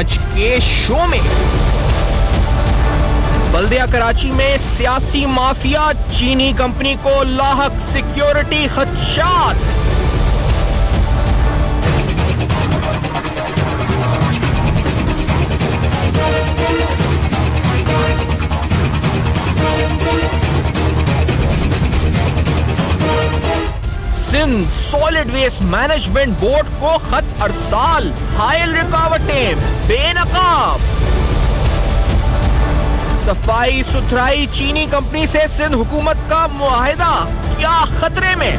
आज के शो में बल्दिया कराची में सियासी माफिया, चीनी कंपनी को लाहक सिक्योरिटी खदशात। Sindh solid waste management board को खत अरसाल, हायल रुकावटें बेनकाब। सफाई सुथराई चीनी कंपनी से सिंध हुकूमत का मुआहिदा क्या खतरे में?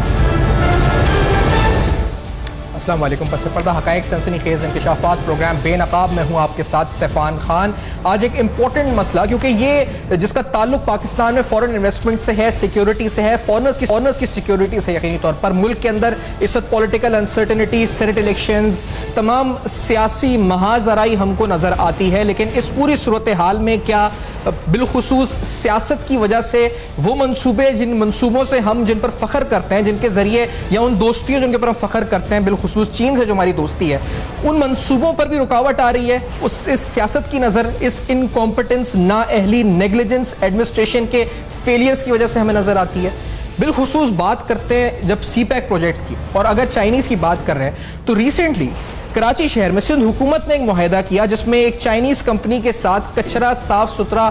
अस्सलाम वालेकुम। पस पर्दा हकायक सनसनीखेज इंकशाफात प्रोग्राम बेनकाब में हूँ आपके साथ सैफान खान। आज एक इम्पोर्टेंट मसला, क्योंकि ये जिसका ताल्लुक पाकिस्तान में फॉरेन इन्वेस्टमेंट से है, सिक्योरिटी से है, फॉरनर्स की सिक्योरिटी से यकीनी तौर पर। मुल्क के अंदर इस वक्त पॉलिटिकल अनसर्टेनिटी, सेनेट इलेक्शंस, तमाम सियासी महाजराई हमको नजर आती है। लेकिन इस पूरी सूरत हाल में क्या बिलखुसूस सियासत की वजह से वो मंसूबे, जिन मंसूबों से हम जिन पर फख्र करते हैं, जिनके जरिए या उन दोस्तियों जिनके पर हम फख्र करते हैं, बिलखुसूस चीन से जो हमारी दोस्ती है, उन मंसूबों पर भी रुकावट आ रही है। इस सियासत की नज़र इस इनकॉम्पिटेंस, नाअहली, नेग्लिजेंस, एडमिनिस्ट्रेशन के फेलियर्स की वजह से हमें नजर आती है। बिलखुसूस बात करते हैं जब सीपैक प्रोजेक्ट्स की, और अगर चाइनीज़ की बात कर रहे हैं तो रिसेंटली कराची शहर में सिंध हुकूमत ने एक मुआहिदा किया जिसमें एक चाइनीज़ कंपनी के साथ कचरा साफ सुथरा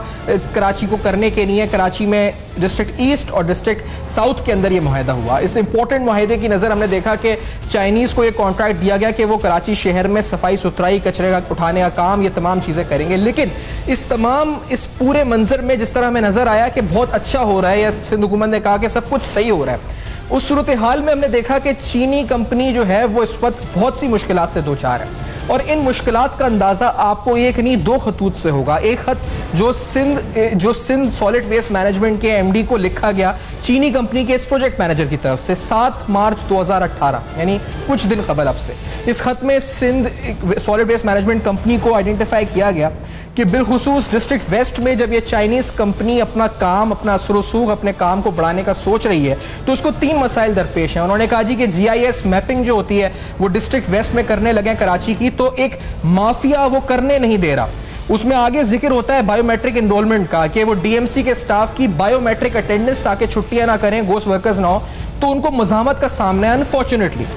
कराची को करने के लिए कराची में डिस्ट्रिक्ट ईस्ट और डिस्ट्रिक्ट साउथ के अंदर ये मुआहिदा हुआ। इस इंपॉर्टेंट मुआहिदे की नज़र हमने देखा कि चाइनीज़ को ये कॉन्ट्रैक्ट दिया गया कि वो कराची शहर में सफाई सुथराई, कचरे का उठाने का काम, ये तमाम चीज़ें करेंगे। लेकिन इस पूरे मंजर में जिस तरह हमें नज़र आया कि बहुत अच्छा हो रहा है, या सिंध हुकूमत ने कहा कि सब कुछ सही हो रहा है, उस सूरत हाल में हमने देखा कि चीनी कंपनी जो है वो इस वक्त बहुत सी मुश्किलात से दो चार है। और इन मुश्किलात का अंदाजा आपको एक नहीं दो खतूत से होगा। एक खत जो सिंध सॉलिड वेस्ट मैनेजमेंट के एमडी को लिखा गया चीनी कंपनी के इस प्रोजेक्ट मैनेजर की तरफ से 7 मार्च 2018, यानी कुछ दिन कबल अब से। इस खत में Sindh solid waste management company को आइडेंटिफाई किया गया कि बिलखुसूस डिस्ट्रिक्ट वेस्ट में जब ये चाइनीज़ कंपनी अपना काम, अपना असर-ओ-सूख, अपने काम को बढ़ाने का सोच रही है तो उसको 3 मसाइल दरपेश हैं। उन्होंने कहा जी कि GIS मैपिंग जो होती है वो डिस्ट्रिक्ट वेस्ट में करने लगे कराची की, तो एक माफिया वो करने नहीं दे रहा। उसमें आगे जिक्र होता है बायोमेट्रिक एनरोलमेंट का, कि वो DMC के स्टाफ की बायोमेट्रिक अटेंडेंस, ताकि छुट्टियां ना करें, गोस्ट वर्कर्स ना हो, तो उनको मुज़ाहमत का सामना है। अनफॉर्चुनेटली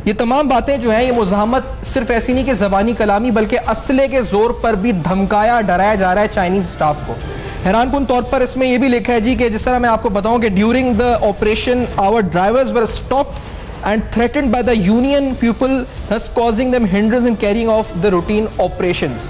ये तमाम बातें जो हैं, ये मुज़ाहमत सिर्फ ऐसी नहीं कि ज़बानी कलामी, बल्कि असले के जोर पर भी धमकाया, डराया जा रहा है चाइनीज स्टाफ को। हैरानकुन तौर पर इसमें यह भी लिखा है जी कि जिस तरह मैं आपको बताऊं कि during the operation our drivers were stopped and threatened by the union people, thus causing them hindrance in carrying off the routine operations।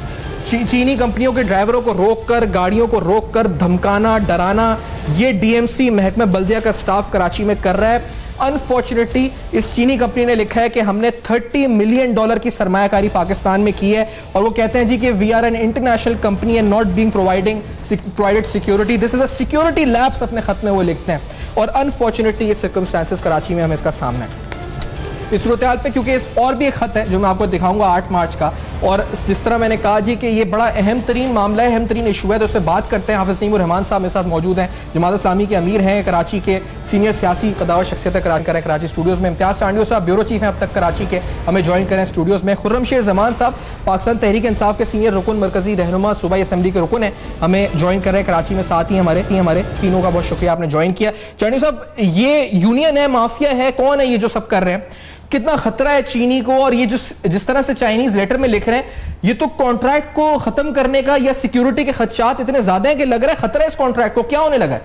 चीनी कंपनियों के ड्राइवरों को रोककर, गाड़ियों को रोककर धमकाना, डराना, ये DMC महकमा बल्दिया का स्टाफ कराची में कर रहा है। अनफॉर्चुनेटली इस चीनी कंपनी ने लिखा है कि हमने $30 मिलियन की सरमायाकारी पाकिस्तान में की है, और वो कहते हैं जी कि we are an international company and not being provided security, this is a security lapse अपने खत में वो लिखते हैं। और अनफॉर्चुनेटली ये सर्कमस्टांसेस कराची में हमें इसका सामना है इस सूरत हाल पे, क्योंकि और भी एक खत है जो मैं आपको दिखाऊंगा 8 मार्च का। और जिस तरह मैंने कहा जी कि ये बड़ा अहम तरीन मामला है, अहम तरीन इशू है, तो उससे बात करते हैं। हाफिज नईमुर रहमान साहब मेरे साथ मौजूद हैं, जमात इस्लामी के अमीर हैं, कराची के सीनियर सियासी कदावर शख्सियत करें कराची स्टूडियोज़ में। इम्तियाज सांडियो साहब ब्यूरो चीफ हैं अब तक कराची के, हमें ज्वाइन करें स्टूडियोज़ में। खुर्रमशेर जमान साहब पाकिस्तान तहरीक इंसाफ के सीनियर रुकन, मरकजी रहनुमा, सूबाई असम्बली के रुकन हैं, हमें ज्वाइन कर रहे हैं कराची में। साथ ही हमारे तीनों का बहुत शुक्रिया, आपने ज्वाइन किया। चांडियो साहब, ये यूनियन है, माफिया है, कौन है ये जो सब कर रहे हैं? कितना खतरा है चीनी को? और ये जिस तरह से चाइनीज लेटर में लिख रहे हैं, ये तो कॉन्ट्रैक्ट को खत्म करने का या सिक्योरिटी के खदशात इतने ज्यादा हैं कि लग रहा है खतरा है इस कॉन्ट्रैक्ट को। क्या होने लगा है?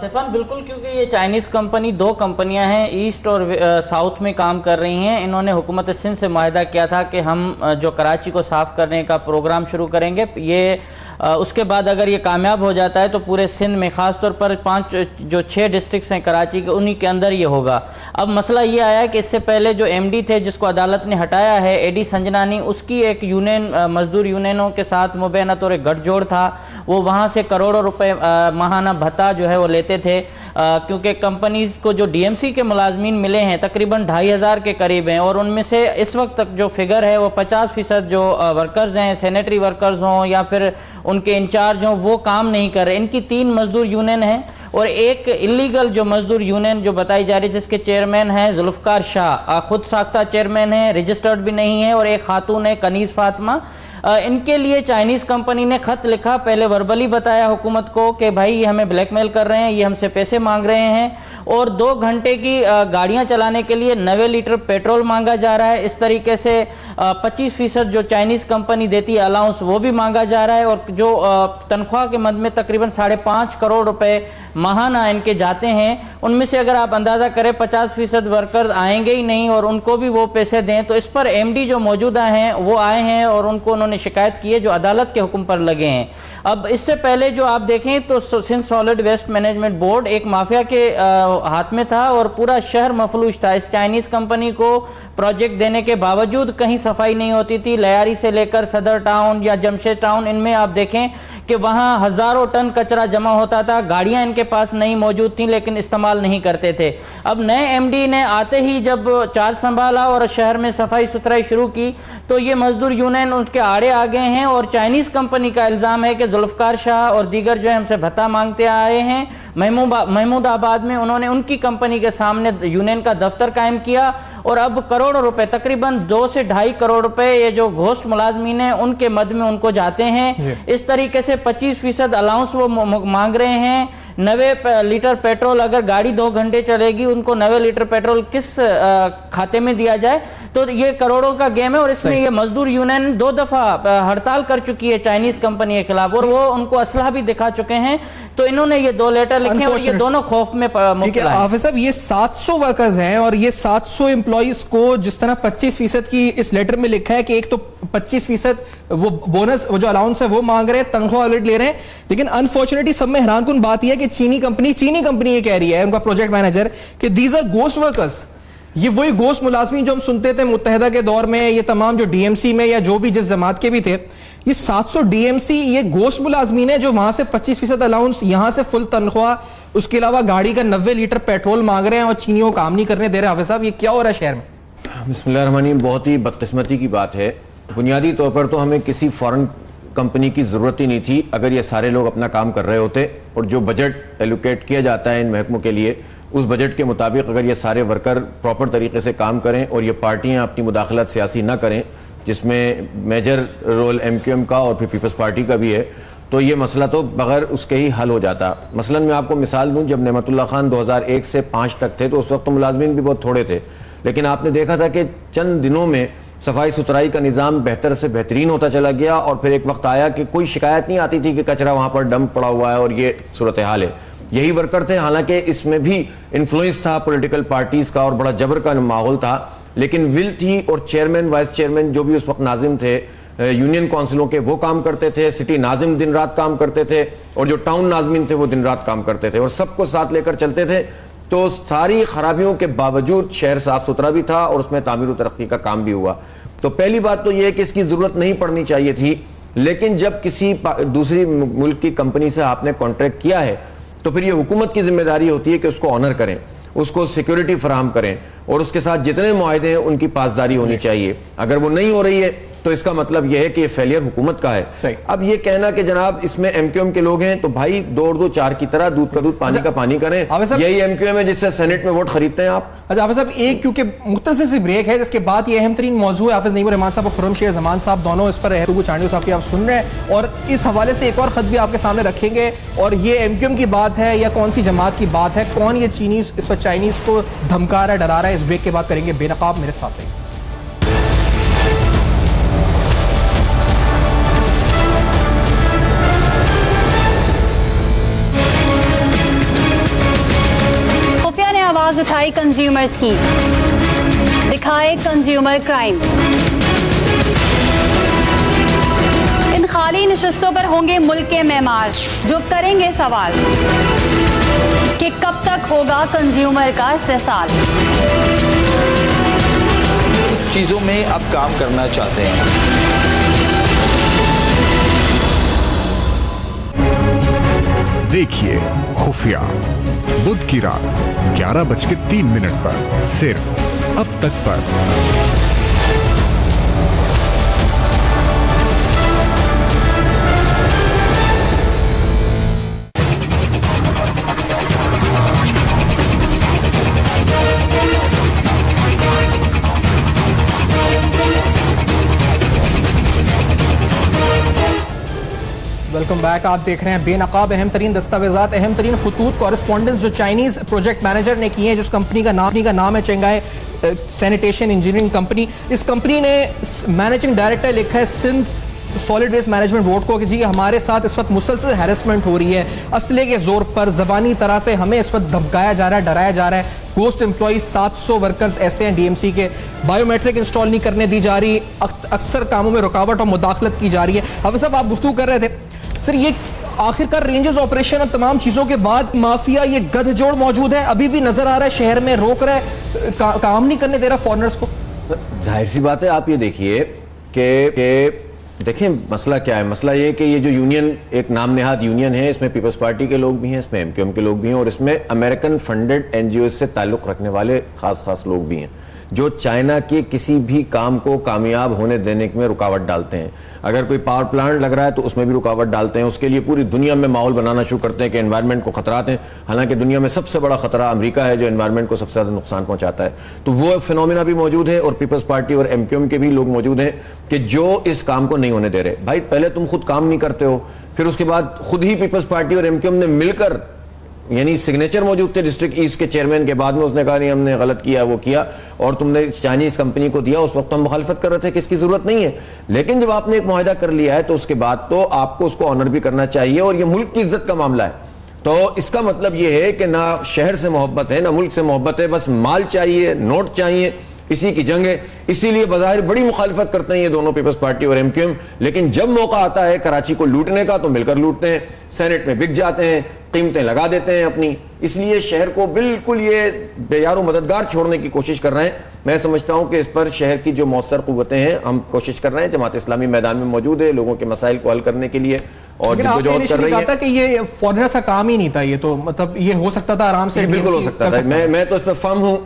सैफान, बिल्कुल, क्योंकि ये चाइनीज कंपनी, 2 कंपनियां हैं, ईस्ट और साउथ में काम कर रही हैं। इन्होंने हुकूमत सिंध से मुआहिदा किया था कि हम जो कराची को साफ करने का प्रोग्राम शुरू करेंगे। ये उसके बाद अगर ये कामयाब हो जाता है तो पूरे सिंध में, खास तौर पर 6 डिस्ट्रिक्ट्स हैं कराची के, उन्हीं के अंदर ये होगा। अब मसला ये आया कि इससे पहले जो MD थे, जिसको अदालत ने हटाया है, AD संजनानी, उसकी एक यूनियन, मजदूर यूनियनों के साथ मुबैना तौर एक गठजोड़ था। वो वहाँ से करोड़ों रुपए माहाना भत्ता जो है वो लेते थे, क्योंकि कंपनीज को जो DMC के मुलाजमीन मिले हैं तकरीबन 2500 के करीब हैं, और उनमें से इस वक्त तक जो फिगर है वो 50% जो वर्कर्स हैं, सैनिटरी वर्कर्स हों या फिर उनके इंचार्ज हों, वो काम नहीं कर रहे। इनकी 3 मजदूर यूनियन है और एक इलीगल जो मजदूर यूनियन जो बताई जा रही है, जिसके चेयरमैन हैं जुल्फकार शाह, खुद साख्ता चेयरमैन है, रजिस्टर्ड भी नहीं है, और एक खातून है कनीज फातिमा। इनके लिए चाइनीज कंपनी ने खत लिखा, पहले वर्बली बताया हुकूमत को कि भाई ये हमें ब्लैकमेल कर रहे हैं, ये हमसे पैसे मांग रहे हैं, और 2 घंटे की गाड़ियां चलाने के लिए 90 लीटर पेट्रोल मांगा जा रहा है। इस तरीके से 25% जो चाइनीज कंपनी देती है अलाउंस वो भी मांगा जा रहा है, और जो तनख्वाह के मद में तकरीबन 5.5 करोड़ रुपए माहाना इनके जाते हैं, उनमें से अगर आप अंदाजा करें 50% वर्कर आएंगे ही नहीं और उनको भी वो पैसे दें, तो इस पर एमडी जो मौजूदा हैं वो आए हैं और उनको उन्होंने शिकायत की है जो अदालत के हुक्म पर लगे हैं। अब इससे पहले जो आप देखें तो Sindh solid waste management board एक माफिया के हाथ में था और पूरा शहर मफलूज था। इस चाइनीज कंपनी को प्रोजेक्ट देने के बावजूद कहीं सफाई नहीं होती थी। लयारी से लेकर सदर टाउन या जमशेद टाउन, इनमें आप देखें कि वहां हजारों टन कचरा जमा होता था। गाड़ियां इनके पास नहीं मौजूद थी लेकिन इस्तेमाल नहीं करते थे। अब नए एमडी ने आते ही जब चार्ज संभाला और शहर में सफाई सुथराई शुरू की तो ये मजदूर यूनियन उनके आड़े आ गए हैं और चाइनीज कंपनी का इल्जाम है कि जुल्फकार शाह और दीगर जो है हमसे भत्ता मांगते आए हैं। महमूदाबाद में उन्होंने उनकी कंपनी के सामने यूनियन का दफ्तर कायम किया और अब करोड़ों रुपए, तकरीबन 2 से 2.5 करोड़ रुपए ये जो घोस्ट मुलाजमीन है उनके मद में उनको जाते हैं। इस तरीके से 25% अलाउंस वो मांग रहे हैं। 90 लीटर पेट्रोल, अगर गाड़ी 2 घंटे चलेगी उनको 90 लीटर पेट्रोल किस खाते में दिया जाए? तो ये करोड़ों का गेम है और इसमें ये मजदूर यूनियन 2 दफा हड़ताल कर चुकी है चाइनीज कंपनी के खिलाफ और वो उनको असला भी दिखा चुके हैं। तो इन्होंने ये 2 लेटर लिखे और ये दोनों खौफ में मुब्तला हैं। हाफिज साहब, ये 700 वर्कर्स हैं और ये 700 एम्प्लॉइज को जिस तरह 25% की इस लेटर में लिखा है कि एक तो 25% वो बोनस, वो जो अलाउंस है वो मांग रहे हैं, तनख्वाह ऑलरेडी ले रहे हैं, लेकिन अनफॉर्चुनेटली सब में हैरानकुन बात यह है कि चीनी कंपनी ये कह रही है, उनका प्रोजेक्ट मैनेजर, कि दीज आर गोस्ट वर्कर्स। ये वही गोश्त मुलाजमीन जो हम सुनते थे मुत्तहिदा के दौर में, ये तमाम जो डीएमसी में या जो भी जिस जमात के भी थे, ये 700 डीएमसी ये गोश्त मुलाजमीन है जो वहां से 25% अलाउंस, यहां से फुल तनख्वाह, उसके अलावा गाड़ी का 90 लीटर पेट्रोल मांग रहे हैं और चीनियों को काम नहीं करने दे रहे। हाफिज साहब, ये क्या हो रहा है शहर में? बिस्मिल्लाहिर्रहमानिर्रहीम, बहुत ही बदकिस्मती की बात है। बुनियादी तौर पर तो हमें किसी फॉरेन कंपनी की ज़रूरत ही नहीं थी अगर ये सारे लोग अपना काम कर रहे होते, और जो बजट एलोकेट किया जाता है इन महकमों के लिए उस बजट के मुताबिक अगर ये सारे वर्कर प्रॉपर तरीके से काम करें और ये पार्टियां अपनी मुदाखलत सियासी ना करें, जिसमें मेजर रोल एमक्यूएम का और फिर पीपल्स पार्टी का भी है, तो ये मसला तो बगैर उसके ही हल हो जाता। मसलन मैं आपको मिसाल दूं, जब नेमतुल्लाह खान 2001 से 5 तक थे तो उस वक्त तो मुलाजमीन भी बहुत थोड़े थे, लेकिन आपने देखा था कि चंद दिनों में सफाई सुथराई का निज़ाम बेहतर से बेहतरीन होता चला गया और फिर एक वक्त आया कि कोई शिकायत नहीं आती थी कि कचरा वहाँ पर डंप पड़ा हुआ है और ये सूरत हाल है। यही वर्कर थे, हालांकि इसमें भी इन्फ्लुएंस था पॉलिटिकल पार्टीज का और बड़ा जबर का माहौल था, लेकिन विल थी और चेयरमैन वाइस चेयरमैन जो भी उस वक्त नाजिम थे यूनियन काउंसिलों के, वो काम करते थे, सिटी नाजिम दिन रात काम करते थे और जो टाउन नाजमीन थे वो दिन रात काम करते थे और सबको साथ लेकर चलते थे। तो सारी खराबियों के बावजूद शहर साफ सुथरा भी था और उसमें तामीर और तरक्की का काम भी हुआ। तो पहली बात तो यह है कि इसकी जरूरत नहीं पड़नी चाहिए थी, लेकिन जब किसी दूसरी मुल्क की कंपनी से आपने कॉन्ट्रैक्ट किया है तो फिर ये हुकूमत की जिम्मेदारी होती है कि उसको ऑनर करें, उसको सिक्योरिटी फराहम करें और उसके साथ जितने मुआहदे हैं उनकी पासदारी होनी चाहिए। अगर वो नहीं हो रही है तो इसका मतलब यह है कि ये फेलियर हुकूमत का है। अब ये कहना कि जनाब इसमें एमक्यूएम के लोग हैं, तो भाई 2 और 2 4 की तरह दूध का दूध पानी का पानी करें। यही एमक्यूएम है जिससे सेनेट में वोट खरीदते हैं आप। अच्छा हाफिज साहब, एक क्योंकि मुख्तसर सी ब्रेक है जिसके बाद ये अहम तरीन मौजूद है, हाफिज नईमुर रहमान साहब और खुर्रम शेर जमान साहब दोनों इस पर चांडियों साहब की आप सुन रहे हैं और इस हवाले से एक और खत भी आपके सामने रखेंगे। और ये एमक्यूएम की बात है या कौन सी जमात की बात है, कौन ये चीनीज इस पर चाइनीज को धमका रहा है, डरा रहा है, इस ब्रेक के बाद करेंगे बेनकाब। मेरे साथ रहिए। आवाज उठाई कंज्यूमर्स की, दिखाए कंज्यूमर क्राइम। इन खाली नशस्तों पर होंगे मुल्क के मेहमान जो करेंगे सवाल कि कब तक होगा कंज्यूमर का इस्तेसाल। चीजों में अब काम करना चाहते हैं। देखिए खुफिया बुध की रात 11:03 पर सिर्फ अब तक पर। Welcome back. आप देख रहे हैं बेनकाब अहम तरीन दस्तावेजात, अहम तरीन खतूत कॉरेस्पॉन्डेंस जो चाइनीज प्रोजेक्ट मैनेजर ने किए हैं, जिस कंपनी का नाम है चेंगाई सैनिटेशन इंजीनियरिंग कंपनी। इस कंपनी ने मैनेजिंग डायरेक्टर लिखा है Sindh solid waste management board को कि जी हमारे साथ इस वक्त मुसलसल हैरेसमेंट हो रही है, असले के जोर पर जबानी तरह से हमें इस वक्त धमकाया जा रहा है, डराया जा रहा है। गोस्ट एम्प्लॉइज 700 वर्कर्स ऐसे हैं डीएमसी के, बायोमेट्रिक इंस्टॉल नहीं करने दी जा रही, अक्सर कामों में रुकावट और मुदाखलत की जा रही है। हाफिज साहब, आप गुफ्तगू कर रहे थे सर, ये आखिरकार रेंजर्स ऑपरेशन और तमाम चीजों के बाद माफिया ये गठजोड़ मौजूद है, अभी भी नजर आ रहा है शहर में, रोक रहा है, काम नहीं करने दे रहा फॉरेनर्स को। जाहिर सी बात है, आप ये देखिए कि देखिए मसला क्या है। मसला ये कि ये जो यूनियन एक नाम नेहाद यूनियन है, इसमें पीपल्स पार्टी के लोग भी हैं, इसमें एमक्यूएम के लोग भी हैं और इसमें अमेरिकन फंडेड एनजीओ से ताल्लुक रखने वाले खास लोग भी हैं जो चाइना के किसी भी काम को कामयाब होने देने में रुकावट डालते हैं। अगर कोई पावर प्लांट लग रहा है तो उसमें भी रुकावट डालते हैं, उसके लिए पूरी दुनिया में माहौल बनाना शुरू करते हैं कि एनवायरनमेंट को खतराते हैं। हालांकि दुनिया में सबसे बड़ा खतरा अमेरिका है जो एनवायरनमेंट को सबसे ज़्यादा नुकसान पहुंचाता है। तो वो फिनोमिना भी मौजूद है और पीपल्स पार्टी और एमक्यूएम के भी लोग मौजूद हैं कि जो इस काम को नहीं होने दे रहे। भाई पहले तुम खुद काम नहीं करते हो, फिर उसके बाद खुद ही पीपल्स पार्टी और एमक्यूएम ने मिलकर, यानी सिग्नेचर मौजूद थे डिस्ट्रिक्ट ईस्ट के चेयरमैन के, बाद में उसने कहा नहीं हमने गलत किया, वो किया और तुमने चाइनीज कंपनी को दिया। उस वक्त हम मुखालिफत कर रहे थे कि इसकी जरूरत नहीं है, लेकिन जब आपने एक मुआहदा कर लिया है तो उसके बाद तो आपको उसको ऑनर भी करना चाहिए और ये मुल्क की इज्जत का मामला है। तो इसका मतलब ये है कि ना शहर से मोहब्बत है ना मुल्क से मोहब्बत है, बस माल चाहिए, नोट चाहिए, इसी की जंग है। इसीलिए बज़ाहिर बड़ी मुखालिफत करते हैं ये दोनों, पीपल्स पार्टी और एमक्यूएम, लेकिन जब मौका आता है कराची को लूटने का तो मिलकर लूटते हैं, सेनेट में बिक जाते हैं, कीमतें लगा देते हैं अपनी। इसलिए शहर को बिल्कुल ये बेयारो मददगार छोड़ने की कोशिश कर रहे हैं। मैं समझता हूं कि इस पर शहर की जो मौसर कुव्वतें हैं, हम कोशिश कर रहे हैं, जमात इस्लामी मैदान में मौजूद है लोगों के मसाइल को हल करने के लिए और जद्दोजहद कर रही है। कि ये फॉरेनर्स का काम ही नहीं था, ये तो मतलब ये हो सकता था आराम से, बिल्कुल हो सकता था। मैं तो इस पर फर्म हूं।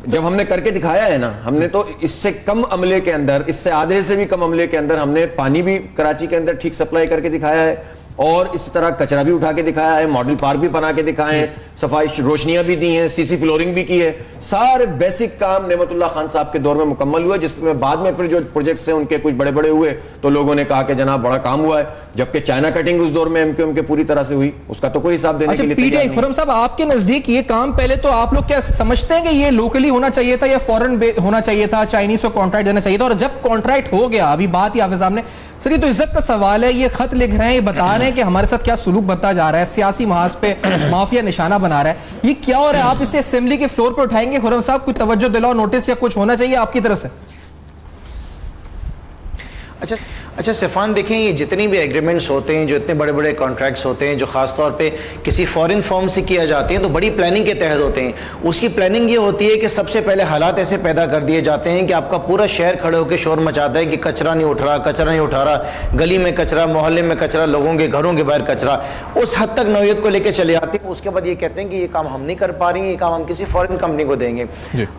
जब हमने करके दिखाया है ना, हमने तो इससे कम अमले के अंदर, इससे आधे से भी कम अमले के अंदर हमने पानी भी कराची के अंदर ठीक सप्लाई करके दिखाया है और इस तरह कचरा भी उठा के दिखाया है, मॉडल पार्क भी बना के दिखाए हैं, सफाई रोशनियां भी दी हैं, सीसी फ्लोरिंग भी की है। सारे बेसिक काम नेमतुल्लाह खान साहब के दौर में मुकम्मल हुआ, जिसमें बाद में फिर जो प्रोजेक्ट्स हैं उनके कुछ बड़े बड़े हुए तो लोगों ने कहा कि जनाब बड़ा काम हुआ है, जबकि चाइना कटिंग उस दौर में एमक्यूएम के पूरी तरह से हुई, उसका तो कोई हिसाब देने के लिए तैयार नहीं। खुर्रम साहब, आपके नजदीक ये काम पहले तो आप लोग क्या समझते हैं कि ये लोकली होना चाहिए था या फॉरेन होना चाहिए था, चाइनीज को कॉन्ट्रैक्ट देना चाहिए था? और जब कॉन्ट्रैक्ट हो गया, अभी बात ही हाफिज साहब ने सर, ये तो इज्जत का सवाल है, ये खत लिख रहे हैं, ये बता रहे हैं कि हमारे साथ क्या सुलूक बरता जा रहा है, सियासी महाज पे माफिया निशाना बना रहा है, ये क्या हो रहा है? आप इसे असेंबली के फ्लोर पर उठाएंगे खुर्रम साहब? कुछ तवज्जो दिलाओ, नोटिस या कुछ होना चाहिए आपकी तरफ से? अच्छा सिफान, देखें ये जितनी भी एग्रीमेंट्स होते हैं, जो इतने बड़े बड़े कॉन्ट्रैक्ट्स होते हैं जो खास तौर पे किसी फॉरेन फर्म से किया जाते हैं, तो बड़ी प्लानिंग के तहत होते हैं। उसकी प्लानिंग ये होती है कि सबसे पहले हालात ऐसे पैदा कर दिए जाते हैं कि आपका पूरा शहर खड़े होकर शोर मचाता है कि कचरा नहीं उठ रहा, कचरा नहीं उठा रहा, गली में कचरा, मोहल्ले में कचरा, लोगों के घरों के बाहर कचरा, उस हद तक नौयत को लेकर चले जाते हैं। उसके बाद ये कहते हैं कि ये काम हम नहीं कर पा रही हैं, ये काम हम किसी फॉरेन कंपनी को देंगे।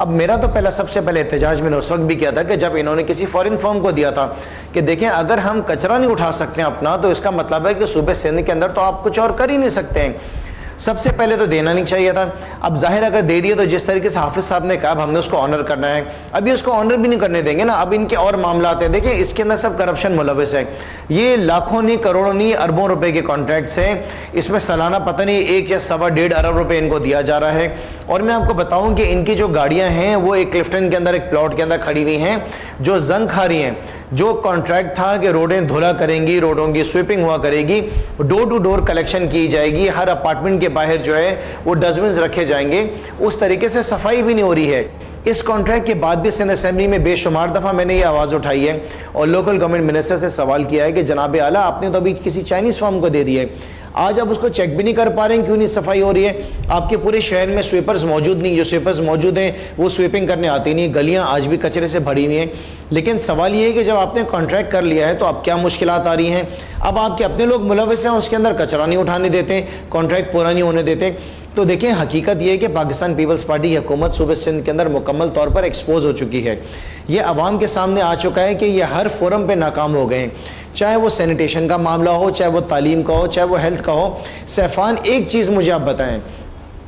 अब मेरा तो सबसे पहले एहतजाज मैंने उस वक्त भी किया था कि जब इन्होंने किसी फॉरेन फर्म को दिया था कि देखें अगर हम कचरा उठा सकते हैं अपना, तो इसका मतलब है कि सूबे सिंध के अंदर तो आप कुछ और कर ही नहीं सकते हैं। सबसे पहले तो देना नहीं चाहिए था। अब जाहिर अगर दे दिए तो जिस तरीके से हाफिज साहब ने कहा हमने उसको ऑनर करना है, अभी उसको ऑनर भी नहीं करने देंगे ना। अब इनके और मामला आते हैं, देखिए इसके अंदर सब करप्शन मुलविस है। ये लाखों नहीं, करोड़ों नहीं, अरबों रुपए के कॉन्ट्रैक्ट्स हैं। इसमें सालाना पता नहीं 1 या 1.25 अरब रुपए इनको दिया जा रहा है। और मैं आपको बताऊं कि इनकी जो गाड़ियां हैं वो एक क्लिफ्टन के अंदर एक प्लॉट के अंदर खड़ी हुई हैं जो जंग खा रही हैं। जो कॉन्ट्रैक्ट था कि रोडें धुला करेंगी, रोडों की स्वीपिंग हुआ करेगी, डोर टू डोर कलेक्शन की जाएगी, हर अपार्टमेंट के बाहर जो है वो डस्टबिन रखे जाएंगे, उस तरीके से सफाई भी नहीं हो रही है। इस कॉन्ट्रैक्ट के बाद भी सिंध असेंबली में बेशुमार दफ़ा मैंने ये आवाज़ उठाई है और लोकल गवर्नमेंट मिनिस्टर से सवाल किया है कि जनाब आला आपने तो अभी किसी चाइनीज़ फर्म को दे दिया है, आज आप उसको चेक भी नहीं कर पा रहे हैं, क्यों नहीं सफाई हो रही है? आपके पूरे शहर में स्वीपर्स मौजूद नहीं, जो स्वीपर्स मौजूद हैं वो स्वीपिंग करने आती नहीं, गलियां आज भी कचरे से भरी हुई हैं। लेकिन सवाल ये है कि जब आपने कॉन्ट्रैक्ट कर लिया है तो अब क्या मुश्किलात आ रही हैं? अब आपके अपने लोग मुलविस हैं, उसके अंदर कचरा नहीं उठाने देते, कॉन्ट्रैक्ट पूरा नहीं होने देते। तो देखें हकीकत यह है कि पाकिस्तान पीपल्स पार्टी की हुकूमत सूबे सिंध के अंदर मुकम्मल तौर पर एक्सपोज हो चुकी है। ये अवाम के सामने आ चुका है कि ये हर फोरम पे नाकाम हो गए हैं, चाहे वो सैनिटेशन का मामला हो, चाहे वो तालीम का हो, चाहे वो हेल्थ का हो। सैफान, एक चीज़ मुझे आप बताएं,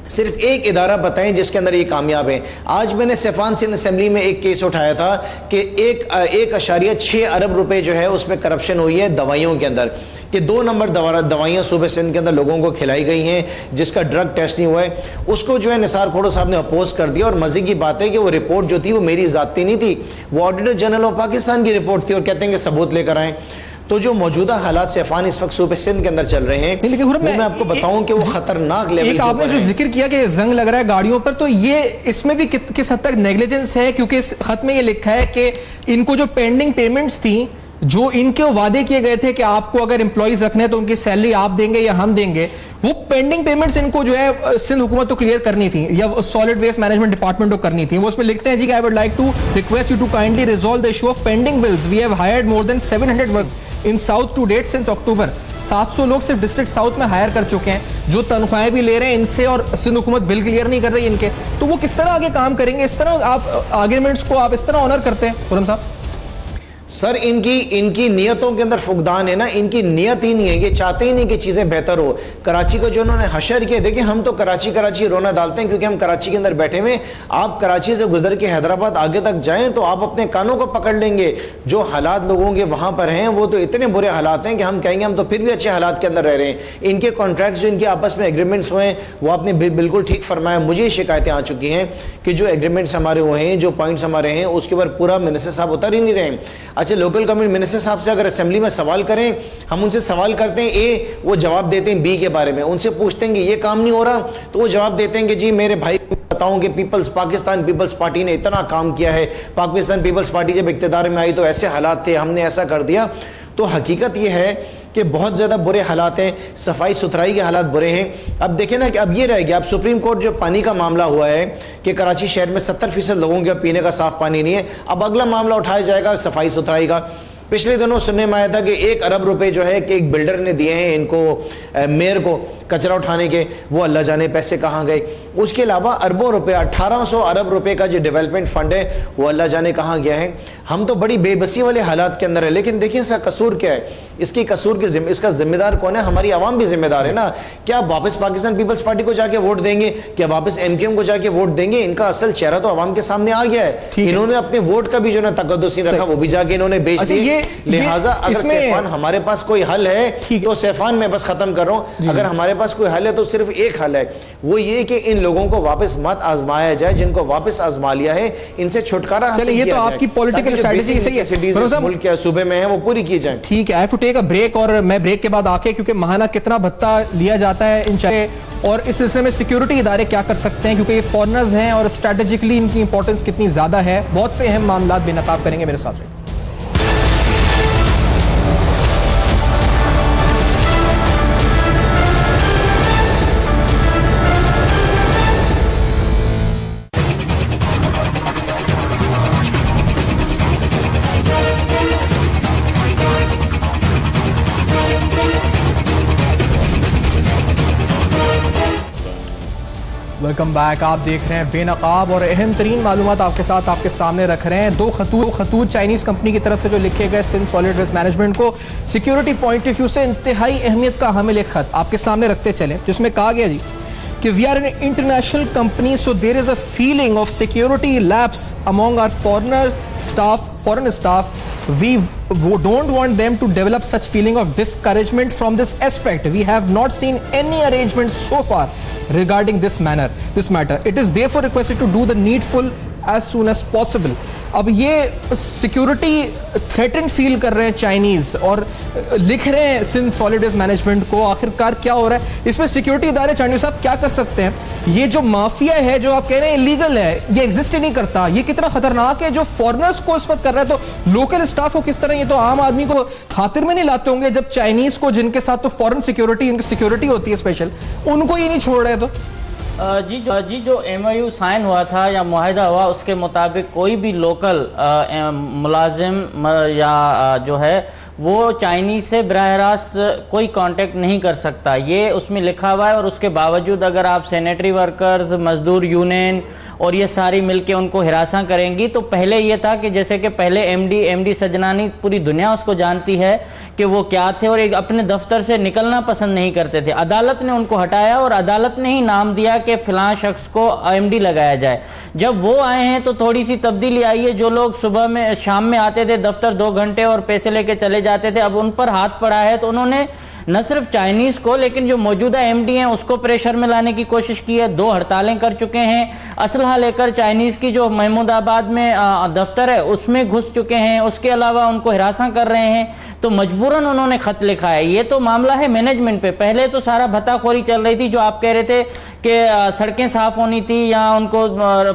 सिर्फ एक इदारा बताएं जिसके अंदर ये कामयाब है। आज मैंने सैफान सिंध असेंबली में एक केस उठाया था कि 1.6 अरब रुपए जो है उसमें करप्शन हुई है दवाइयों के अंदर, कि 2 नंबर दवाइयाँ सूबे सिंध के अंदर लोगों को खिलाई गई हैं जिसका ड्रग टेस्ट नहीं हुआ है। उसको जो है निसार खोड़ो साहब ने अपोज कर दिया, और मजे की बात है कि वो रिपोर्ट जो थी वो मेरी जाती नहीं थी, वो ऑडिटर जनरल ऑफ पाकिस्तान की रिपोर्ट थी, और कहते हैं कि सबूत लेकर आए। तो जो मौजूदा हालात सैफान इस वक्त सूबे सिंध के अंदर चल रहे हैं, लेकिन मैं आपको बताऊं कि वो खतरनाक लेवल एक आपने जो जिक्र किया कि जंग लग रहा है गाड़ियों पर, तो ये इसमें भी किस हद तक नेग्लिजेंस है, क्योंकि इस खत में ये लिखा है कि इनको जो पेंडिंग पेमेंट्स थी, जो इनके वादे किए गए थे कि आपको अगर एम्प्लॉइज रखने हैं तो उनकी सैलरी आप देंगे या हम देंगे, वो पेंडिंग पेमेंट्स इनको जो है सिंध हुकूमत को क्लियर करनी थी या सॉलिड वेस्ट मैनेजमेंट डिपार्टमेंट को करनी थी। वो उसमें लिखते हैं जी, I would like to request you to kindly resolve the issue of pending bills. We have hired more than 700 work in south to date since October. 700 लोग सिर्फ डिस्ट्रिक्ट साउथ में हायर कर चुके हैं, जो तनख्वाहें भी ले रहे हैं इनसे, और सिंध हुकूमत बिल क्लियर नहीं कर रही इनके। तो वो किस तरह आगे काम करेंगे? इस तरह आप आर्ग्यूमेंट्स को आप इस तरह ऑनर करते हैं खुर्रम साहब? सर इनकी नियतों के अंदर फुकदान है ना, इनकी नियत ही नहीं है, ये चाहते ही नहीं कि चीज़ें बेहतर हो। कराची को जो उन्होंने हशर किया, देखिए हम तो कराची रोना डालते हैं क्योंकि हम कराची के अंदर बैठे हुए। आप कराची से गुजर के हैदराबाद आगे तक जाएं तो आप अपने कानों को पकड़ लेंगे। जो हालात लोगों के वहाँ पर हैं वो तो इतने बुरे हालात हैं कि हम कहेंगे हम तो फिर भी अच्छे हालात के अंदर रह रहे हैं। इनके कॉन्ट्रैक्ट जो इनके आपस में एग्रीमेंट्स हुए हैं वो आपने बिल्कुल ठीक फरमाया। मुझे शिकायतें आ चुकी हैं कि जो एग्रीमेंट्स हमारे हुए हैं, जो पॉइंट्स हमारे हैं, उसके ऊपर पूरा मिनिस्टर साहब उतर ही नहीं रहे। अच्छा, लोकल गवर्नमेंट मिनिस्टर साहब से अगर असेंबली में सवाल करें, हम उनसे सवाल करते हैं ए, वो जवाब देते हैं बी के बारे में। उनसे पूछते हैं कि ये काम नहीं हो रहा, तो वो जवाब देते हैं कि जी मेरे भाई बताऊं कि पाकिस्तान पीपल्स पार्टी ने इतना काम किया है, पाकिस्तान पीपल्स पार्टी जब इख्तियार में आई तो ऐसे हालात थे, हमने ऐसा कर दिया। तो हकीकत ये है कि बहुत ज़्यादा बुरे हालात हैं, सफाई सुथराई के हालात बुरे हैं। अब देखें ना कि अब ये रह गया, अब सुप्रीम कोर्ट जो पानी का मामला हुआ है कि कराची शहर में 70% लोगों के पीने का साफ पानी नहीं है, अब अगला मामला उठाया जाएगा सफाई सुथराई का। पिछले दिनों सुनने में आया था कि 1 अरब रुपए जो है कि एक बिल्डर ने दिए हैं इनको, मेयर को, कचरा उठाने के, वो अल्लाह जाने पैसे कहाँ गए। उसके अलावा अरबों रुपए, 1800 अरब रुपए का जो डेवलपमेंट फंड है वो अल्लाह जाने कहाँ गया है। हम तो बड़ी बेबसी वाले हालात के अंदर है। लेकिन देखिए इसका कसूर क्या है, इसकी कसूर की इसका जिम्मेदार कौन है? हमारी आवाम भी जिम्मेदार है ना। क्या आप वापस पाकिस्तान पीपल्स पार्टी को जाके वोट देंगे? क्या वापस MQM को जाके वोट देंगे? इनका असल चेहरा तो आवाम के सामने आ गया है। इन्होंने अपने वोट का भी जो ना तकद्दुस रखा, वो भी जाके इन्होंने बेच दिया। लिहाजा अगर सैफान हमारे पास कोई हल है तो सैफान में बस खत्म कर रहा हूं, अगर हमारे पास कोई हल है तो सिर्फ एक हल है, वो ये कि इन लोगों को वापस मत आजमाया जाए। जिनको वापस आजमा लिया है इनसे छुटकारा हासिल किया जाए। ये तो आपकी पॉलिटिकल स्ट्रेटजी सही है, मुल्क के सूबे में है वो पूरी की जाए। ठीक है, I have to take a break, और मैं ब्रेक के बाद आके, क्योंकि माहाना कितना भत्ता लिया जाता है इन और इस सिलसिले में सिक्योरिटी इदारे क्या कर सकते हैं, क्योंकि ये फॉरेनर्स हैं और स्ट्रेटेजिकली इनकी इंपॉर्टेंस कितनी ज्यादा है। बहुत से अहम मामला बेनकाब करेंगे, मेरे साथ रहिए। Welcome back. आप देख रहे हैं बेनकाब, और अहम तरीन मालूमात आपके साथ आपके सामने रख रहे हैं। दो खतूत चाइनीज कंपनी की तरफ से जो लिखे गए सिंध सॉलिड वेस्ट मैनेजमेंट को सिक्योरिटी पॉइंट ऑफ व्यू से इंतहाई अहमियत का हामिल एक खत आपके सामने रखते चले, जिसमें कहा गया जी कि we are an international company, so there is a feeling of security lapse among our foreign staff. We don't want them to develop such feeling of discouragement from this aspect. We have not seen any arrangement so far regarding this matter. It is therefore requested to do the needful as soon as possible. अब ये security threaten feel कर रहे हैं Chinese और लिख रहे हैं Sindh solid waste management को। आखिरकार क्या हो रहा है इसमें? सिक्योरिटी इदारे चाइनीज साहब क्या कर सकते हैं? ये जो माफिया है जो आप कह रहे हैं इलीगल है, ये एग्जिस्ट ही नहीं करता, ये कितना खतरनाक है जो फॉरेनर्स को इस वक्त कर रहा है। तो लोकल स्टाफ को किस तरह, ये तो आम आदमी को खातिर में नहीं लाते होंगे जब चाइनीज को, जिनके साथ तो फॉरेन सिक्योरिटी, इनकी सिक्योरिटी होती है स्पेशल, उनको ही नहीं छोड़ रहे। तो जी जो MOU साइन हुआ था या मुआहिदा हुआ, उसके मुताबिक कोई भी लोकल मुलाजिम या जो है वो चाइनीज से बराह रास्त कोई कांटेक्ट नहीं कर सकता, ये उसमें लिखा हुआ है। और उसके बावजूद अगर आप सैनिटरी वर्कर्स, मजदूर यूनियन और ये सारी मिलके उनको हिरासा करेंगी। तो पहले ये था कि जैसे कि पहले एमडी सजनानी पूरी दुनिया उसको जानती है कि वो क्या थे और एक अपने दफ्तर से निकलना पसंद नहीं करते थे। अदालत ने उनको हटाया और अदालत ने ही नाम दिया कि फिलां शख्स को एमडी लगाया जाए। जब वो आए हैं तो थोड़ी सी तब्दीली आई है। जो लोग सुबह में शाम में आते थे दफ्तर 2 घंटे और पैसे लेके चले जाते थे, अब उन पर हाथ पड़ा है। तो उन्होंने न सिर्फ चाइनीज को लेकिन जो मौजूदा एमडी हैं उसको प्रेशर में लाने की कोशिश की है। 2 हड़तालें कर चुके हैं। असलहा लेकर चाइनीज की जो महमूदाबाद में दफ्तर है उसमें घुस चुके हैं। उसके अलावा उनको हिरासा कर रहे हैं। तो मजबूरन उन्होंने खत लिखा है। ये तो मामला है मैनेजमेंट पे। पहले तो सारा भत्ताखोरी चल रही थी, जो आप कह रहे थे कि सड़कें साफ होनी थी या उनको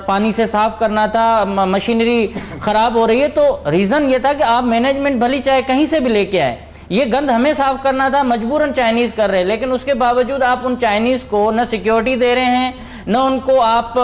पानी से साफ करना था, मशीनरी खराब हो रही है। तो रीजन ये था कि आप मैनेजमेंट भली चाहे कहीं से भी लेके आए, ये गंद हमें साफ करना था, मजबूरन चाइनीज कर रहे हैं। लेकिन उसके बावजूद आप उन चाइनीज को न सिक्योरिटी दे रहे हैं, न उनको आप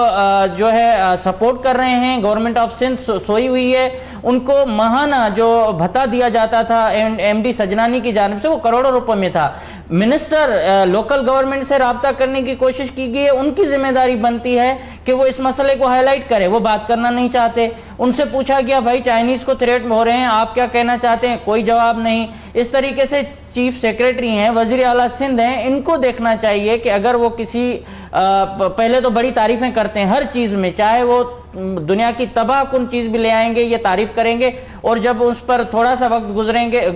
जो है सपोर्ट कर रहे हैं। गवर्नमेंट ऑफ सिंध सोई हुई है। उनको महाना जो भत्ता दिया जाता था एमडी सजनानी की जानिब से वो करोड़ों रुपए में था। मिनिस्टर लोकल गवर्नमेंट से राब्ता करने की कोशिश की गई है। उनकी जिम्मेदारी बनती है कि वो इस मसले को हाईलाइट करे। वो बात करना नहीं चाहते। उनसे पूछा गया भाई चाइनीज को थ्रेट हो रहे हैं, आप क्या कहना चाहते हैं? कोई जवाब नहीं। इस तरीके से चीफ सेक्रेटरी हैं, वजीर आला सिंध हैं, इनको देखना चाहिए कि अगर वो किसी पहले तो बड़ी तारीफें करते हैं हर चीज में, चाहे वो दुनिया की तबाह कुन चीज भी ले आएंगे ये तारीफ करेंगे, और जब उस पर थोड़ा सा वक्त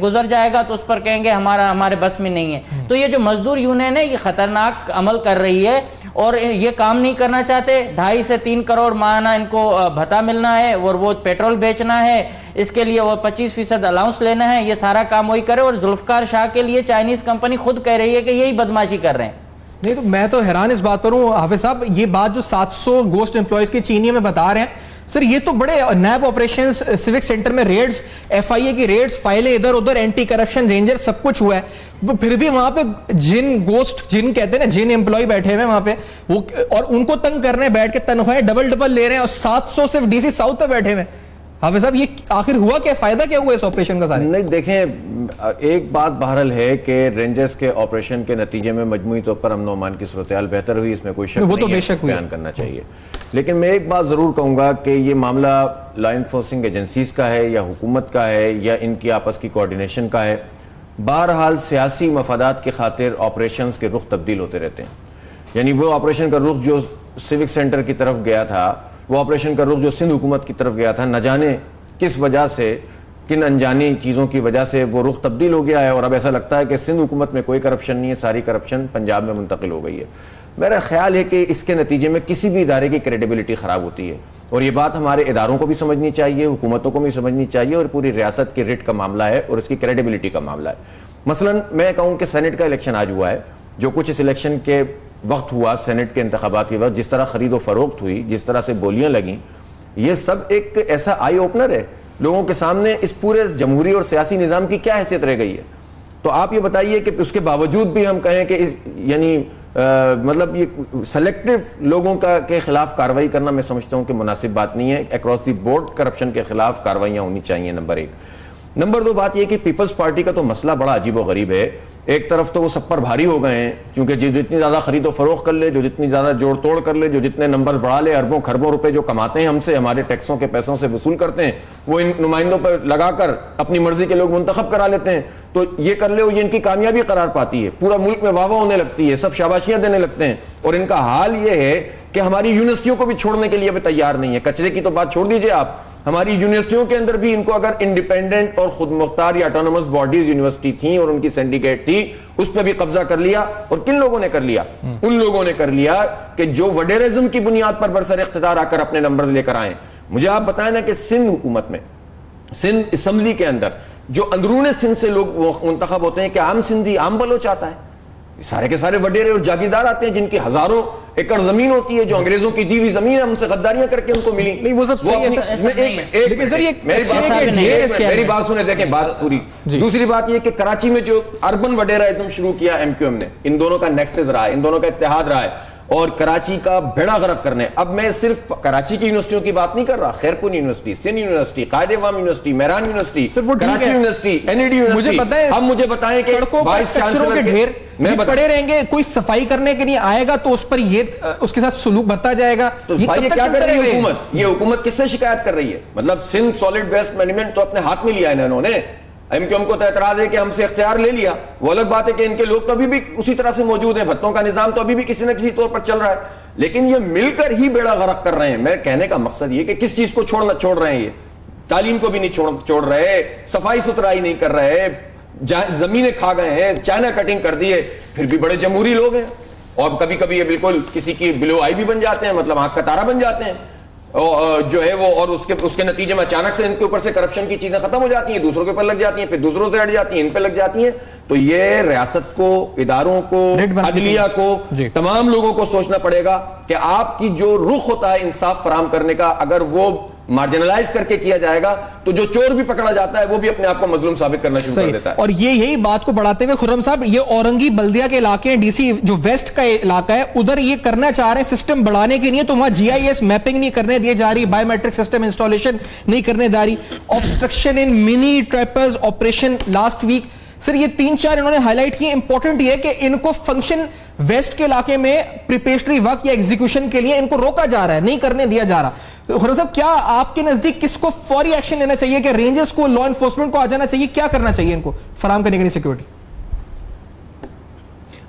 गुजर जाएगा तो उस पर कहेंगे हमारे बस में नहीं है। तो ये जो मजदूर यूनियन है ये खतरनाक अमल कर रही है और ये काम नहीं करना चाहते। 2.5 से 3 करोड़ माहाना इनको भत्ता मिलना है और वो पेट्रोल बेचना है, इसके लिए वो 25% अलाउंस लेना है। ये सारा काम वही करे। और जुल्फकार शाह के लिए चाइनीज कंपनी खुद कह रही है कि यही बदमाशी कर रहे हैं। नहीं तो मैं तो हैरान इस बात पर हूं हाफिज साहब, ये बात जो 700 गोस्ट एम्प्लॉयज की चीनिया में बता रहे हैं सर, ये तो बड़े नैब ऑपरेशंस, सिविक सेंटर में रेड्स, FIA की रेड्स, फाइलें इधर उधर, एंटी करप्शन रेंजर सब कुछ हुआ है। फिर भी वहां पे जिन कहते हैं ना, जिन एम्प्लॉय बैठे हुए वहां पे वो, और उनको तंग कर रहे हैं, बैठ के तनख्वाहें डबल ले रहे हैं और 700 सिर्फ DC साउथ पे बैठे हुए। हाफिज साहब ये आखिर हुआ क्या, फायदा क्या हुआ इस ऑपरेशन का? सारे नहीं देखें, एक बात बहरहाल है कि रेंजर्स के ऑपरेशन के नतीजे में मजमूई तौर पर अमन अमान की सूरत-ए-हाल बेहतर हुई, इसमें कोई शक नहीं, वो तो बेशक बयान करना चाहिए। लेकिन मैं एक बात जरूर कहूंगा कि ये मामला लॉ इन्फोर्सिंग एजेंसीज का है या हुकूमत का है या इनकी आपस की कोऑर्डिनेशन का है। बहरहाल सियासी मफादात की खातिर ऑपरेशंस के रुख तब्दील होते रहते हैं। यानी वो ऑपरेशन का रुख जो सिविक सेंटर की तरफ गया था, वो ऑपरेशन का रुख जो सिंध हुकूमत की तरफ गया था, न जाने किस वजह से, किन अनजानी चीज़ों की वजह से वो रुख तब्दील हो गया है। और अब ऐसा लगता है कि सिंध हुकूमत में कोई करप्शन नहीं है, सारी करप्शन पंजाब में मुंतकिल हो गई है। मेरा ख्याल है कि इसके नतीजे में किसी भी इदारे की क्रेडिबिलिटी ख़राब होती है और ये बात हमारे इदारों को भी समझनी चाहिए, हुकूमतों को भी समझनी चाहिए, और पूरी रियासत की रिट का मामला है और उसकी क्रेडिबिलिटी का मामला है। मसलन मैं कहूँ कि सेनेट का इलेक्शन आज हुआ है, जो कुछ इस इलेक्शन के वक्त हुआ, सेनेट के इंतखाबात के वक्त जिस तरह खरीदो फरोख्त हुई, जिस तरह से बोलियां लगीं, ये सब एक ऐसा आई ओपनर है लोगों के सामने इस पूरे जमहूरी और सियासी निज़ाम की क्या हैसियत रह गई है। तो आप ये बताइए कि उसके बावजूद भी हम कहें कि यानी मतलब ये सेलेक्टिव लोगों के खिलाफ कार्रवाई करना मैं समझता हूं कि मुनासिब बात नहीं है। अक्रॉस द बोर्ड करप्शन के खिलाफ कार्रवाइयां होनी चाहिए, नंबर 1। नंबर 2 बात यह कि पीपल्स पार्टी का तो मसला बड़ा अजीब व गरीब है। एक तरफ तो वो सब पर भारी हो गए हैं, क्योंकि जो जितनी ज्यादा खरीदो फरोख्त कर ले, जो जितनी ज्यादा जोड़ तोड़ कर ले, जो जितने नंबर बढ़ा ले, अरबों खरबों रुपए जो कमाते हैं हमसे, हमारे टैक्सों के पैसों से वसूल करते हैं, वो इन नुमाइंदों पर लगाकर अपनी मर्जी के लोग मुंतखब करा लेते हैं। तो ये कर ले, ये इनकी कामयाबी करार पाती है, पूरा मुल्क में वाह वाह होने लगती है, सब शाबाशियां देने लगते हैं। और इनका हाल ये है कि हमारी यूनिवर्सिटियों को भी छोड़ने के लिए भी तैयार नहीं है। कचरे की तो बात छोड़ दीजिए आप, हमारी यूनिवर्सिटियों के अंदर भी इनको अगर इंडिपेंडेंट और खुद मुख्तार या ऑटोनोमस बॉडीज यूनिवर्सिटी थी और उनकी सिंडिकेट थी, उस पर भी कब्जा कर लिया। और किन लोगों ने कर लिया? उन लोगों ने कर लिया कि जो वडेरिज्म की बुनियाद पर बरसर इख्तिदार आकर अपने नंबर लेकर आए। मुझे आप बताएं ना कि सिंध हुकूमत में, सिंध असम्बली के अंदर जो अंदरूनी सिंध से लोग मुंतखब होते हैं, कि आम सिंधी आम बलोच आता है, सारे के सारे वडेरे और जागीरदार आते हैं जिनकी हजारों एकड़ जमीन होती है, जो अंग्रेजों की दी हुई जमीन है, हमसे गद्दारियां करके उनको मिली। नहीं वो सब सही है। मेरी बात सुने, देखें बात पूरी। दूसरी बात यह कि कराची में जो अर्बन वडेरा एकदम शुरू किया MQM ने, इन दोनों का नेक्सस रहा है, इन दोनों का इत्तेहाद रहा है। और कराची का बेड़ा गर्क करने। अब मैं सिर्फ कराची की यूनिवर्सिटियों की बात नहीं कर रहा, Khairpur university, Sindh university, Quaid e Awam university, Mehran university, Karachi university, NED university, अब मुझे बताएं कि वाइस चांसलर के ढेर पड़े रहेंगे, कोई सफाई करने के लिए आएगा तो उस पर ये उसके साथ सुलूक बढ़ता जाएगा। तो ये क्या कर रही है हुकूमत? ये हुकूमत किससे शिकायत कर रही है? मतलब सिंध सॉलिड वेस्ट मैनेजमेंट तो अपने हाथ में लिया है इन्होंने, एमक्यूएम को तो एतराज है कि हमसे इख्तियार ले लिया। वो अलग बात है कि इनके लोग तो अभी भी उसी तरह से मौजूद हैं, भत्तों का निजाम तो अभी भी किसी न किसी तौर पर चल रहा है, लेकिन ये मिलकर ही बेड़ा गर्क कर रहे हैं। मैं कहने का मकसद ये कि किस चीज को छोड़ रहे हैं, ये तालीम को भी नहीं छोड़ रहे, सफाई सुथराई नहीं कर रहे, जमीनें खा गए हैं, चाइना कटिंग कर दी है, फिर भी बड़े जमहूरी लोग हैं। और कभी कभी ये बिल्कुल किसी की बिलो आई भी बन जाते हैं, मतलब आंख का तारा बन जाते हैं जो है वो, और उसके नतीजे में अचानक से इनके ऊपर से करप्शन की चीजें खत्म हो जाती हैं, दूसरों के ऊपर लग जाती हैं, फिर दूसरों से हट जाती हैं, इन पे लग जाती हैं। तो ये रियासत को, इदारों को, अदलिया को, तमाम लोगों को सोचना पड़ेगा कि आपकी जो रुख होता है इंसाफ फराहम करने का, अगर वो मार्जिनलाइज करके किया जाएगा तो जो चोर भी पकड़ा जाता है वो भी अपने आप को मजलूम साबित करना शुरू कर देता है। और यही बात को बढ़ाते हुए खुर्रम साहब, ये औरंगी बल्दिया के इलाके हैं, डीसी जो वेस्ट का इलाका है, उधर ये करना चाह रहे हैं सिस्टम बढ़ाने के लिए, तो वहां जीआईएस मैपिंग नहीं करने दी जा रही, बायोमेट्रिक सिस्टम इंस्टॉलेशन नहीं करने जा रही, obstruction in mini trappers operation last week. Sir ये 3-4 इन्होंने हाईलाइट किए। इंपॉर्टेंट ये कि इनको फंक्शन वेस्ट के इलाके में प्रिपरेटरी वर्क या एग्जीक्यूशन के लिए इनको रोका जा रहा है, नहीं करने दिया जा रहा। खुर्रम साहब, क्या आपके नजदीक किसको फौरी एक्शन लेना चाहिए? कि रेंजर्स को, लॉ एनफोर्समेंट को आ जाना चाहिए? क्या करना चाहिए इनको फराहम करने के लिए सिक्योरिटी?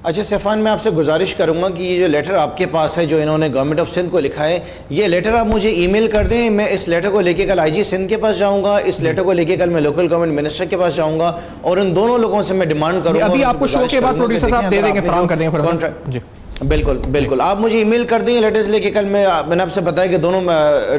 अच्छा सैफान, मैं आपसे गुजारिश करूंगा कि ये जो लेटर आपके पास है जो इन्होंने गवर्नमेंट ऑफ सिंध को लिखा है, ये लेटर आप मुझे ईमेल कर दें। मैं इस लेटर को लेके कल आईजी सिंध के पास जाऊंगा, इस लेटर को लेके कल मैं लोकल गवर्नमेंट मिनिस्टर के पास जाऊंगा और इन दोनों लोगों से मैं डिमांड करूंगा। अभी आपको शो के बाद प्रोड्यूसर साहब दे देंगे, फराहम कर देंगे जी। बिल्कुल बिल्कुल, आप मुझे ईमेल कर देंगे लेटर्स लेके। कल मैंने आपसे बताया कि दोनों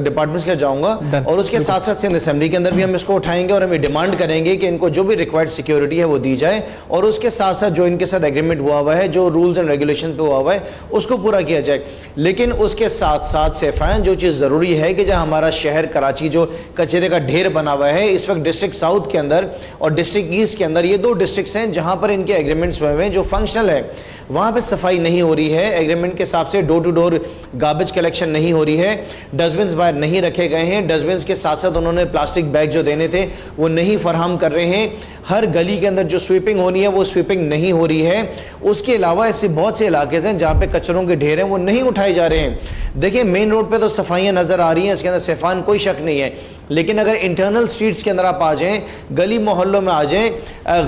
डिपार्टमेंट्स के जाऊंगा और उसके साथ साथ सिंध असेंबली के अंदर भी हम इसको उठाएंगे और हम डिमांड करेंगे कि इनको जो भी रिक्वायर्ड सिक्योरिटी है वो दी जाए और उसके साथ साथ जो इनके साथ एग्रीमेंट हुआ हुआ है, जो रूल्स एंड रेगुलेशन पे हुआ हुआ है, उसको पूरा किया जाए। लेकिन उसके साथ साथ सैफान, जो चीज़ ज़रूरी है कि जहाँ हमारा शहर कराची जो कचरे का ढेर बना हुआ है इस वक्त, डिस्ट्रिक्ट साउथ के अंदर और डिस्ट्रिक्ट ईस्ट के अंदर, ये 2 डिस्ट्रिक्ट्स हैं जहाँ पर इनके एग्रीमेंट्स हुए हैं जो फंक्शनल है। वहाँ पे सफाई नहीं हो रही है, एग्रीमेंट के हिसाब से door to door garbage collection नहीं हो रही है, डस्टबिन बाहर नहीं रखे गए हैं, डस्टबिन के साथ साथ उन्होंने प्लास्टिक बैग जो देने थे वो नहीं फराहम कर रहे हैं, हर गली के अंदर जो स्वीपिंग होनी है वो स्वीपिंग नहीं हो रही है। उसके अलावा ऐसे बहुत से इलाके हैं जहाँ पे कचरों के ढेर हैं वो नहीं उठाए जा रहे हैं। देखिए मेन रोड पे तो सफाइयाँ नज़र आ रही हैं, इसके अंदर सैफान कोई शक नहीं है, लेकिन अगर इंटरनल स्ट्रीट्स के अंदर आप आ जाएं, गली मोहल्लों में आ जाएं,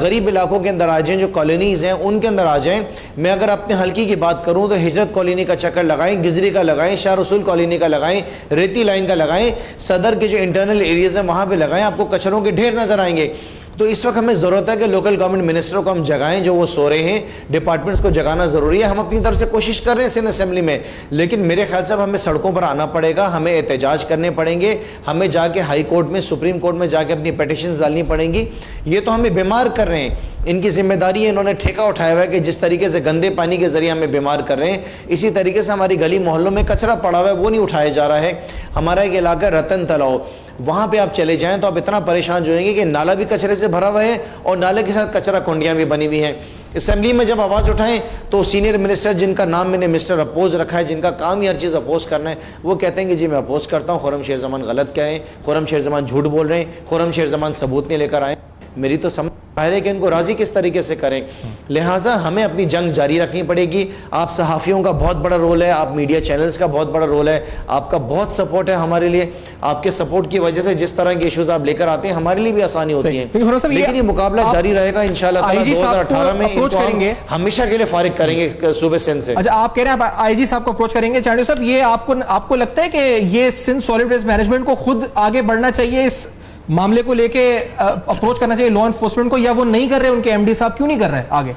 गरीब इलाकों के अंदर आ जाएं, जो कॉलोनीज़ हैं उनके अंदर आ जाएं। मैं अगर अपने हल्की की बात करूं तो हिजरत कॉलोनी का चक्कर लगाएं, गिजरी का लगाएं, शाह रसूल कॉलोनी का लगाएं, रेती लाइन का लगाएं, सदर के जो इंटरनल एरियाज़ हैं वहाँ पर लगाएं, आपको कचरों के ढेर नज़र आएंगे। तो इस वक्त हमें ज़रूरत है कि लोकल गवर्नमेंट मिनिस्टरों को हम जगाएं, जो वो सो रहे हैं, डिपार्टमेंट्स को जगाना ज़रूरी है। हम अपनी तरफ से कोशिश कर रहे हैं सिंध असेंबली में, लेकिन मेरे ख्याल से हमें सड़कों पर आना पड़ेगा, हमें एहतजाज करने पड़ेंगे, हमें जाके हाई कोर्ट में, सुप्रीम कोर्ट में जाके अपनी पिटिशंस डालनी पड़ेंगी। ये तो हमें बीमार कर रहे हैं, इनकी जिम्मेदारी है, इन्होंने ठेका उठाया हुआ है कि जिस तरीके से गंदे पानी के जरिए हमें बीमार कर रहे हैं, इसी तरीके से हमारी गली मोहल्लों में कचरा पड़ा हुआ है वो नहीं उठाया जा रहा है। हमारा एक इलाका रतन तलाव, वहाँ पे आप चले जाएं तो आप इतना परेशान हो जाएंगे कि नाला भी कचरे से भरा हुआ है और नाले के साथ कचरा कुंडियाँ भी बनी हुई हैं। असेंबली में जब आवाज़ उठाएं तो सीनियर मिनिस्टर, जिनका नाम मैंने मिस्टर अपोज रखा है, जिनका काम ही हर चीज़ अपोज करना है, वो कहते हैं कि जी मैं अपोज करता हूँ, खुर्रम शेर जमान गलत कह रहे हैं, खुर्रम शेर जमान झूठ बोल रहे हैं, खुर्रम शेर जमान सबूत नहीं लेकर आए। मेरी तो समझ है कि इनको राजी किस तरीके से करें। लिहाजा हमें अपनी जंग जारी रखनी पड़ेगी। आप सहाफ़ियों का बहुत बड़ा रोल है, आप मीडिया चैनल्स का बहुत बड़ा रोल है, आपका बहुत सपोर्ट है हमारे लिए। आपके सपोर्ट की वजह से जिस तरह के इश्यूज आप लेकर आते हैं हमारे लिए भी आसानी होती है। लेकिन ये मुकाबला जारी रहेगा इंशाल्लाह 2018 में। इनको हमेशा के लिए फारिग करेंगे सूबे सिंध से। अच्छा, आप कह रहे हैं आईजी साहब को अप्रोच करेंगे। चांडियो साहब, ये आपको लगता है कि ये सिंध सॉलिड वेस्ट मैनेजमेंट को खुद आगे बढ़ना चाहिए, इस मामले को लेके अप्रोच करना चाहिए लॉ एनफोर्समेंट को, या वो नहीं कर रहे? उनके एमडी साहब क्यों नहीं कर रहे आगे?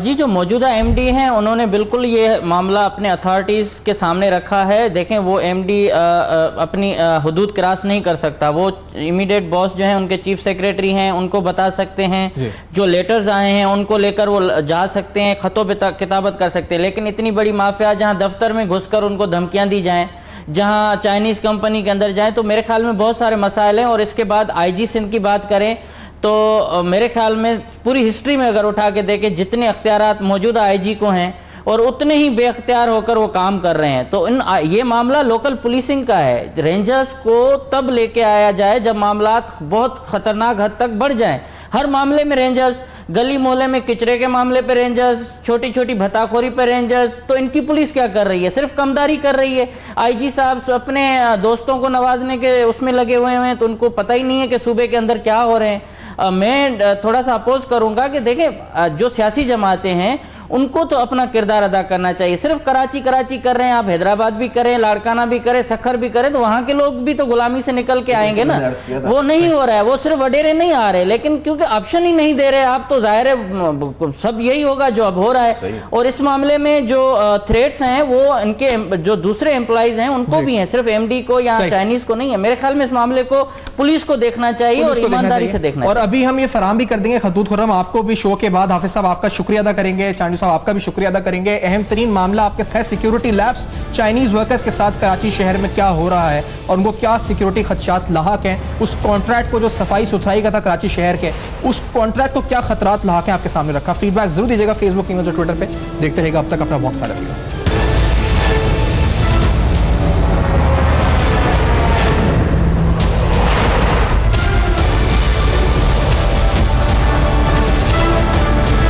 जी, जो मौजूदा एमडी हैं उन्होंने बिल्कुल ये मामला अपने अथॉरिटीज़ के सामने रखा है। देखें, वो एमडी अपनी हदूद क्रॉस नहीं कर सकता। वो इमीडिएट बॉस जो हैं उनके चीफ सेक्रेटरी हैं, उनको बता सकते हैं, जो लेटर्स आए हैं उनको लेकर वो जा सकते हैं, खतों पे किताबत कर सकते हैं। लेकिन इतनी बड़ी माफिया जहाँ दफ्तर में घुसकर उनको धमकियाँ दी जाएँ, जहां चाइनीज़ कंपनी के अंदर जाएं, तो मेरे ख्याल में बहुत सारे मसाइल हैं। और इसके बाद आईजी सिंध की बात करें तो मेरे ख्याल में पूरी हिस्ट्री में अगर उठा के देखें, जितने अख्तियारात मौजूदा आईजी को हैं और उतने ही बेख्तियार होकर वो काम कर रहे हैं। तो ये मामला लोकल पुलिसिंग का है। रेंजर्स को तब लेके आया जाए जब मामलात बहुत खतरनाक हद तक बढ़ जाएं। हर मामले में रेंजर्स, गली मोहल्ले में किचरे के मामले पे रेंजर्स, छोटी छोटी भताखोरी पे रेंजर्स, तो इनकी पुलिस क्या कर रही है? सिर्फ कमदारी कर रही है। आईजी साहब अपने दोस्तों को नवाजने के उसमें लगे हुए हैं, तो उनको पता ही नहीं है कि सूबे के अंदर क्या हो रहे हैं। मैं थोड़ा सा अपोज करूंगा कि देखें, जो सियासी जमातें हैं उनको तो अपना किरदार अदा करना चाहिए। सिर्फ कराची कराची कर रहे हैं, आप हैदराबाद भी करें, लाड़काना भी करें, सखर भी करें, तो वहां के लोग भी तो गुलामी से निकल के आएंगे ना। वो नहीं हो रहा है, वो सिर्फ वडेरे नहीं आ रहे, लेकिन क्योंकि ऑप्शन ही नहीं दे रहे आप, तो जाहिर है सब यही होगा जो अब हो रहा है। और इस मामले में जो थ्रेट्स हैं वो इनके जो दूसरे एम्प्लॉइज हैं उनको भी हैं, सिर्फ एमडी को या चाइनीज को नहीं है। मेरे ख्याल में इस मामले को पुलिस को देखना चाहिए और ईमानदारी से देखना चाहिए। और अभी हम ये फराम भी कर देंगे खतूत खुर्रम आपको भी शो के बाद। हाफिज साहब आपका शुक्रिया अदा करेंगे, चांदी साहब आपका भी शुक्रिया अदा करेंगे। अहम तरीन मामला आपके है सिक्योरिटी लैब्स चाइनीज वर्कर्स के साथ कराची शहर में क्या हो रहा है और उनको क्या सिक्योरिटी खदशात लाहक हैं। उस कॉन्ट्रैक्ट को जो सफाई सुथराई का था कराची शहर के, उस कॉन्ट्रैक्ट को क्या खतरात लाहक हैं आपके सामने रखा। फीडबैक जरूर दीजिएगा फेसबुक, ईमेल और ट्विटर पे। देखते रहेगा, अब तक अपना बहुत ख्याल रखिएगा।